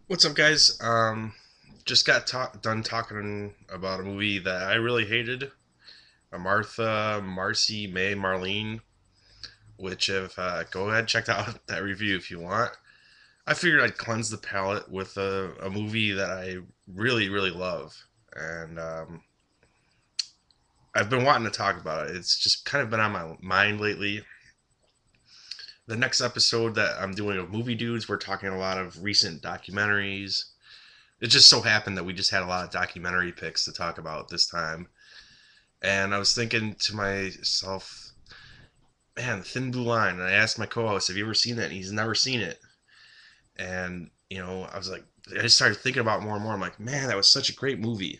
What's up, guys? Just got done talking about a movie that I really hated, a Martha, Marcy, May, Marlene. Which, if go ahead check out that review if you want. I figured I'd cleanse the palate with a movie that I really, really love, and I've been wanting to talk about it. It's just kind of been on my mind lately. The next episode that I'm doing of Movie Dudes, we're talking a lot of recent documentaries. It just so happened that we just had a lot of documentary picks to talk about this time. And I was thinking to myself, man, Thin Blue Line. And I asked my co-host, "Have you ever seen that?" And he's never seen it. And I was like, I just started thinking about it more and more. I'm like, man, that was such a great movie,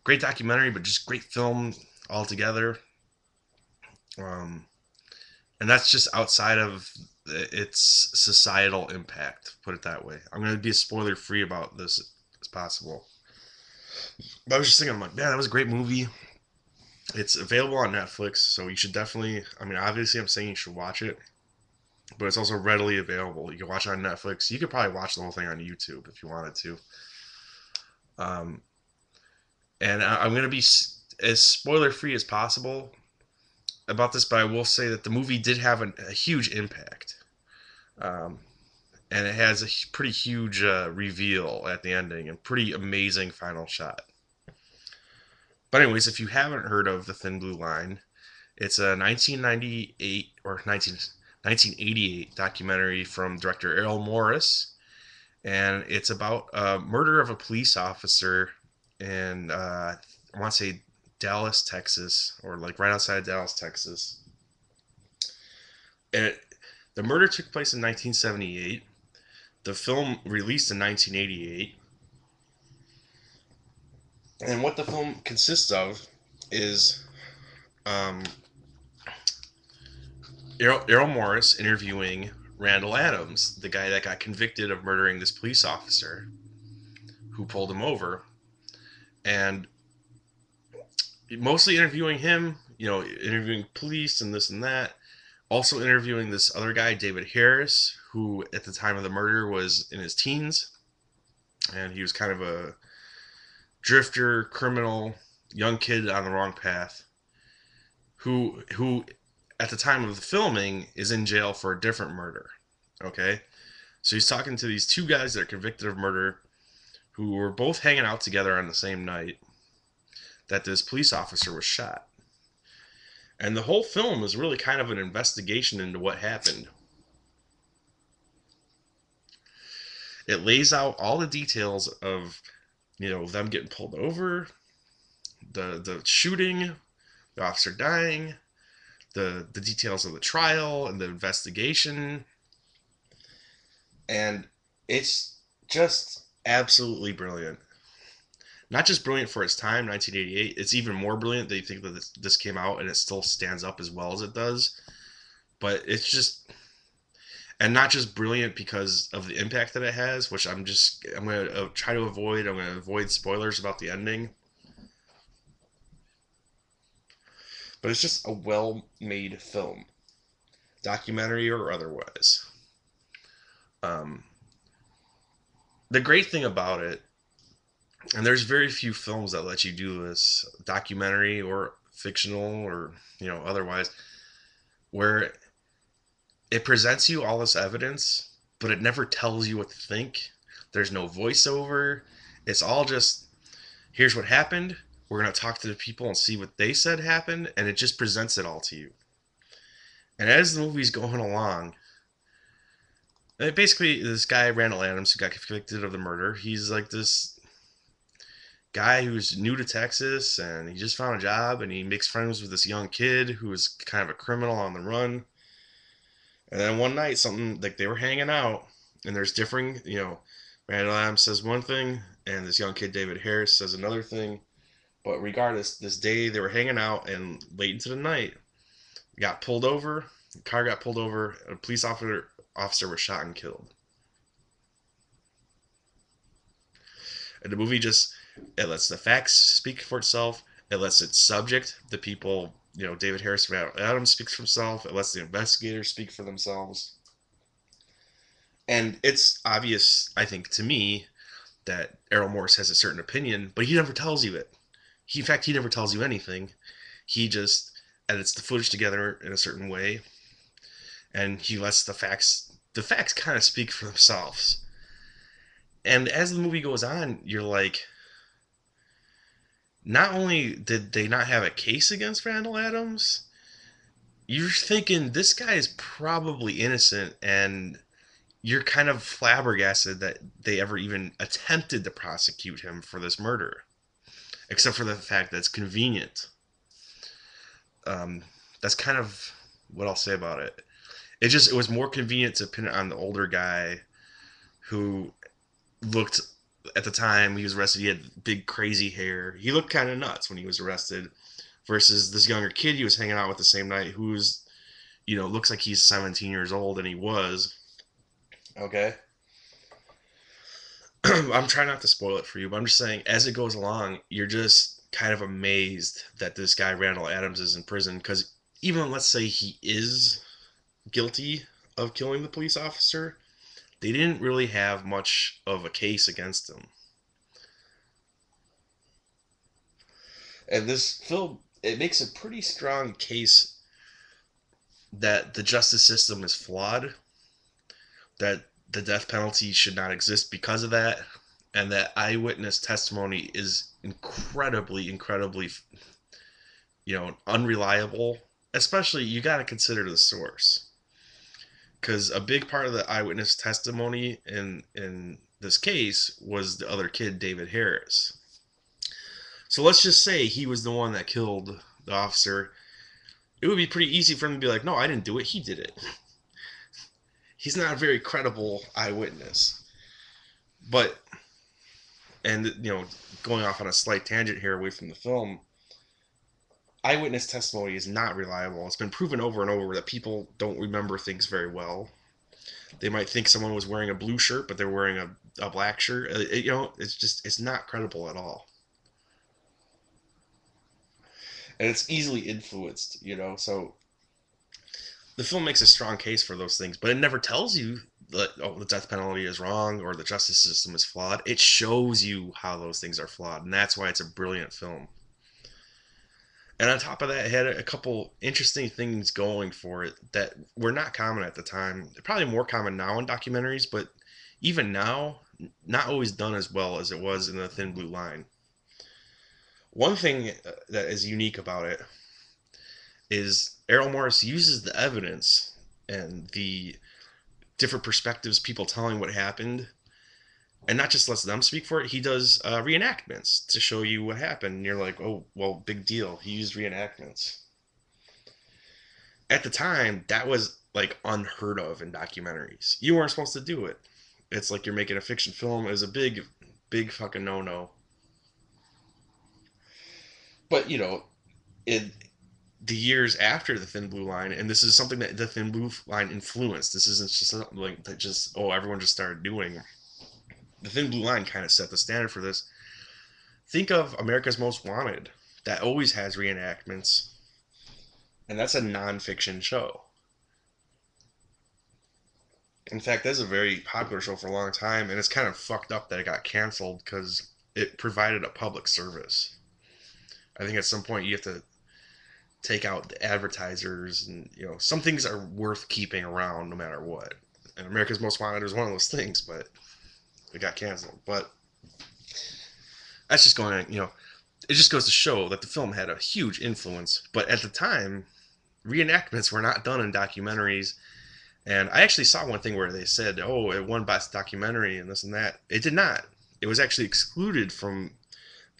great documentary, but just great film altogether. Um, and that's just outside of its societal impact. Put it that way. I'm going to be spoiler free about this as possible. But I was just thinking, I'm like, man, that was a great movie. It's available on Netflix, so you should definitely. I mean, obviously, I'm saying you should watch it, but it's also readily available. You can watch it on Netflix. You could probably watch the whole thing on YouTube if you wanted to. Um, and I'm going to be as spoiler free as possible about this, but I will say that the movie did have a huge impact. Um, and it has a pretty huge reveal at the ending and pretty amazing final shot. But anyways, if you haven't heard of the Thin Blue Line, it's a 1998 or 1988 documentary from director Errol Morris, and it's about a murder of a police officer in I want to say Dallas, Texas, or like right outside of Dallas, Texas. And the murder took place in 1978. The film released in 1988, and what the film consists of is um, Errol Morris interviewing Randall Adams, the guy that got convicted of murdering this police officer who pulled him over, and mostly interviewing him, interviewing police and this and that. Also interviewing this other guy, David Harris, who at the time of the murder was in his teens, and he was kind of a drifter, criminal, young kid on the wrong path, who at the time of the filming is in jail for a different murder. Okay, so he's talking to these two guys that are convicted of murder, who were both hanging out together on the same night that this police officer was shot. And the whole film is really kind of an investigation into what happened. It lays out all the details of, them getting pulled over, the shooting, the officer dying, the details of the trial and the investigation, and it's just absolutely brilliant. Not just brilliant for its time, 1988. It's even more brilliant that you think that this came out and it still stands up as well as it does. But it's just, and not just brilliant because of the impact that it has, which I'm gonna try to avoid. I'm gonna avoid spoilers about the ending. But it's just a well-made film, documentary or otherwise. Um, the great thing about it, and there's very few films that let you do this, documentary or fictional or otherwise, where it presents you all this evidence, but it never tells you what to think. There's no voiceover. It's all just, here's what happened. We're going to talk to the people and see what they said happened, and it just presents it all to you. And as the movie's going along, basically, this guy, Randall Adams, who got convicted of the murder, he's like this guy who's new to Texas and he just found a job and he makes friends with this young kid who is kind of a criminal on the run. And then one night, something like they were hanging out, and there's differing, Randall Adams says one thing, and this young kid, David Harris, says another thing. But regardless, this day they were hanging out, and late into the night, got pulled over. The car got pulled over. A police officer was shot and killed. And the movie just, it lets the facts speak for itself. It lets its subject, the people, David Harris Adams speaks for himself. It lets the investigators speak for themselves. And it's obvious, I think, to me that Errol Morris has a certain opinion, but he never tells you it. In fact, he never tells you anything. He just edits the footage together in a certain way, and he lets the facts kind of speak for themselves. And as the movie goes on, you're like, not only did they not have a case against Randall Adams, you're thinking this guy is probably innocent, and you're kind of flabbergasted that they ever even attempted to prosecute him for this murder, except for the fact that it's convenient. Um, that's kind of what I'll say about it. It was more convenient to pin it on the older guy who looked, at the time he was arrested, he had big crazy hair. He looked kind of nuts when he was arrested, versus this younger kid he was hanging out with the same night who's, looks like he's 17 years old, and he was. Okay. I'm trying not to spoil it for you, but I'm just saying, as it goes along, you're just kind of amazed that this guy Randall Adams is in prison, because even let's say he is guilty of killing the police officer, they didn't really have much of a case against him. And this film, it makes a pretty strong case that the justice system is flawed, that the death penalty should not exist because of that, and that eyewitness testimony is incredibly, incredibly, unreliable. Especially, you got to consider the source, because a big part of the eyewitness testimony in this case was the other kid, David Harris. So let's just say he was the one that killed the officer. It would be pretty easy for him to be like, no, I didn't do it, he did it. He's not a very credible eyewitness. But, and, going off on a slight tangent here away from the film, eyewitness testimony is not reliable. It's been proven over and over that people don't remember things very well. They might think someone was wearing a blue shirt, but they're wearing a black shirt. It's not credible at all. And it's easily influenced, so the film makes a strong case for those things, but it never tells you that, oh, the death penalty is wrong or the justice system is flawed. It shows you how those things are flawed, and that's why it's a brilliant film. And on top of that, it had a couple interesting things going for it that were not common at the time. They're probably more common now in documentaries, but even now, not always done as well as it was in The Thin Blue Line. One thing that is unique about it is Errol Morris uses the evidence and the different perspectives, people telling what happened, and not just lets them speak for it. He does reenactments to show you what happened. And you're like, oh, well, big deal. He used reenactments. At the time, that was like unheard of in documentaries. You weren't supposed to do it. It's like you're making a fiction film. It was a big, big fucking no-no. But in the years after The Thin Blue Line, and this is something that The Thin Blue Line influenced. This isn't just something like that. Just everyone just started doing. The Thin Blue Line kind of set the standard for this. Think of America's Most Wanted. That always has reenactments, and that's a nonfiction show. In fact, that's a very popular show for a long time, and it's kind of fucked up that it got canceled because it provided a public service. I think at some point you have to take out the advertisers, and some things are worth keeping around no matter what. And America's Most Wanted is one of those things, but it got canceled. But that's just going on, it just goes to show that the film had a huge influence. But at the time, reenactments were not done in documentaries. And I actually saw one thing where they said, oh, it won Best Documentary and this and that. It did not. It was actually excluded from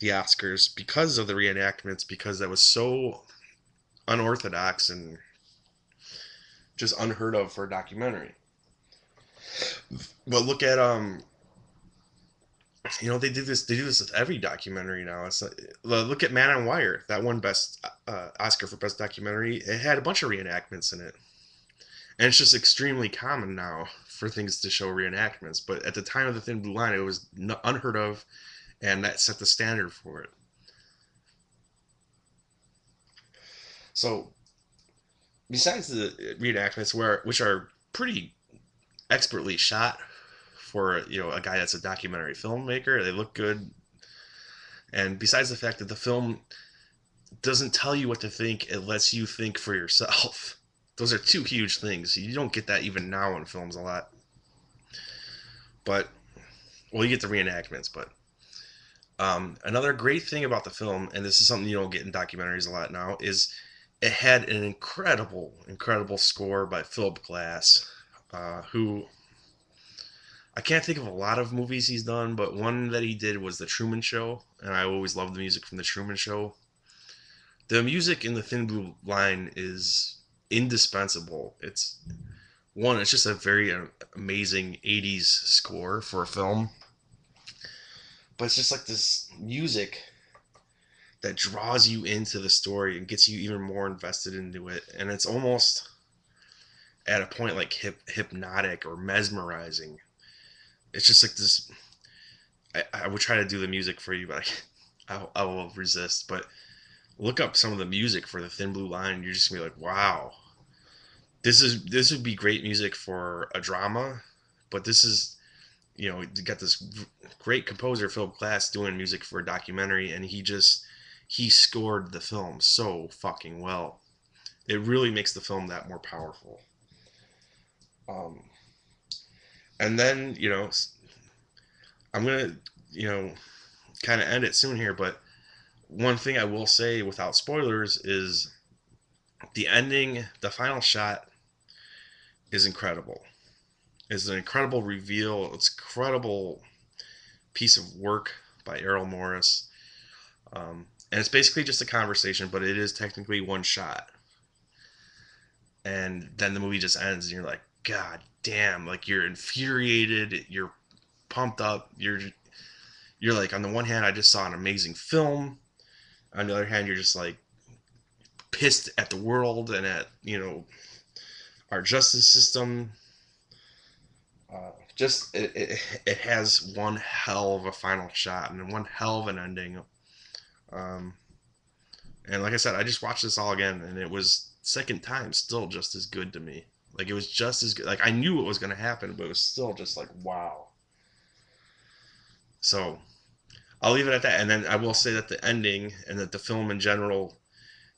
the Oscars because of the reenactments, because that was so unorthodox and just unheard of for a documentary. But look at they do this with every documentary now. It's like, look at Man on Wire, that won best Oscar for best documentary. It had a bunch of reenactments in it, and it's just extremely common now for things to show reenactments. But at the time of The Thin Blue Line, it was unheard of, and that set the standard for it. So besides the reenactments, which are pretty expertly shot for a guy that's a documentary filmmaker. They look good, and besides the fact that the film doesn't tell you what to think, it lets you think for yourself. Those are two huge things. You don't get that even now in films a lot. But well, you get the reenactments, but another great thing about the film, and this is something you don't get in documentaries a lot now, is it had an incredible score by Philip Glass, who I can't think of a lot of movies he's done, but one that he did was The Truman Show, and I always loved the music from The Truman Show. The music in The Thin Blue Line is indispensable. It's just a very amazing 80s score for a film, but it's just like this music that draws you into the story and gets you even more invested into it, and it's almost at a point like hypnotic or mesmerizing. It's just like this. I would try to do the music for you, but I will resist. But look up some of the music for The Thin Blue Line. You're just gonna be like, wow, this would be great music for a drama, but this is you got this great composer Philip Glass doing music for a documentary, and he scored the film so fucking well. It really makes the film that more powerful. Um, and then I'm gonna you know kind of end it soon here, but one thing I will say without spoilers is the ending, the final shot is incredible. It's an incredible reveal. It's an incredible piece of work by Errol Morris. And it's basically just a conversation, but it is technically one shot. And then the movie just ends, and you're like, God damn! Like you're infuriated, you're pumped up, you're like, on the one hand, I just saw an amazing film. On the other hand, you're just like pissed at the world and at our justice system. Just it has one hell of a final shot and one hell of an ending. Um, and like I said, I just watched this all again, and it was second time still just as good to me. Like it was just as good. Like I knew what was going to happen, but it was still just like wow. So I'll leave it at that. And then I will say that the ending and that the film in general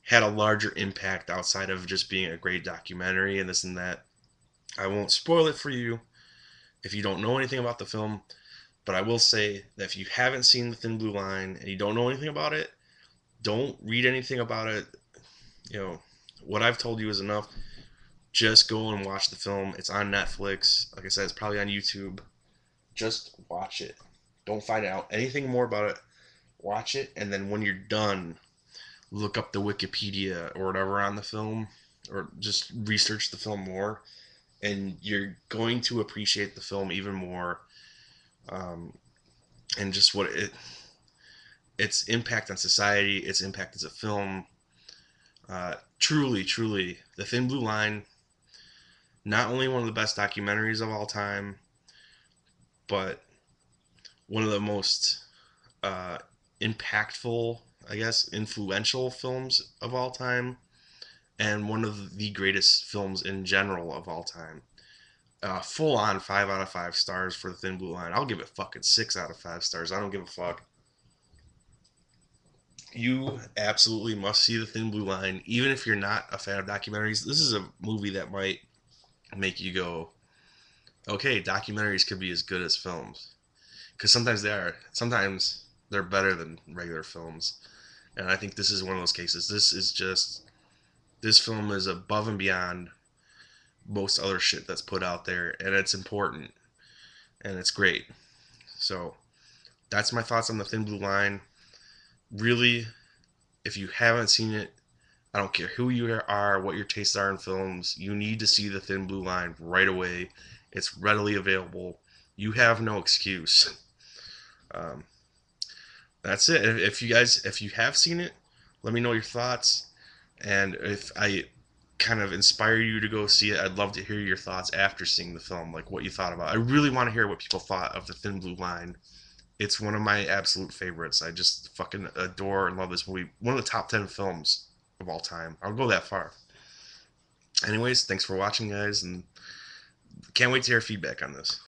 had a larger impact outside of just being a great documentary and this and that. I won't spoil it for you if you don't know anything about the film, but I will say that if you haven't seen The Thin Blue Line and you don't know anything about it, don't read anything about it. You know, what I've told you is enough. Just go and watch the film. It's on Netflix. Like I said, it's probably on YouTube. Just watch it. Don't find out anything more about it. Watch it, and then when you're done, look up the Wikipedia or whatever on the film, or just research the film more, and you're going to appreciate the film even more, um, and just its impact on society, its impact as a film. Truly, The Thin Blue Line, not only one of the best documentaries of all time, but one of the most uh, impactful, I guess, influential films of all time, and one of the greatest films in general of all time. Full on 5 out of 5 stars for The Thin Blue Line. I'll give it fucking 6 out of 5 stars. I don't give a fuck. You absolutely must see The Thin Blue Line, even if you're not a fan of documentaries. This is a movie that might make you go, okay, documentaries could be as good as films. Because sometimes they are. Sometimes they're better than regular films. And I think this is one of those cases. This film is above and beyond most other shit that's put out there, and it's important, and it's great. So that's my thoughts on The Thin Blue Line. Really, if you haven't seen it, I don't care who you are, what your tastes are in films, you need to see The Thin Blue Line right away. It's readily available. You have no excuse. Um, that's it. If you have seen it, let me know your thoughts. And if I kind of inspire you to go see it, I'd love to hear your thoughts after seeing the film, like what you thought about it. I really want to hear what people thought of The Thin Blue Line. It's one of my absolute favorites. I just fucking adore and love this movie. One of the top 10 films of all time. I'll go that far. Anyways, thanks for watching, guys, and Can't wait to hear feedback on this.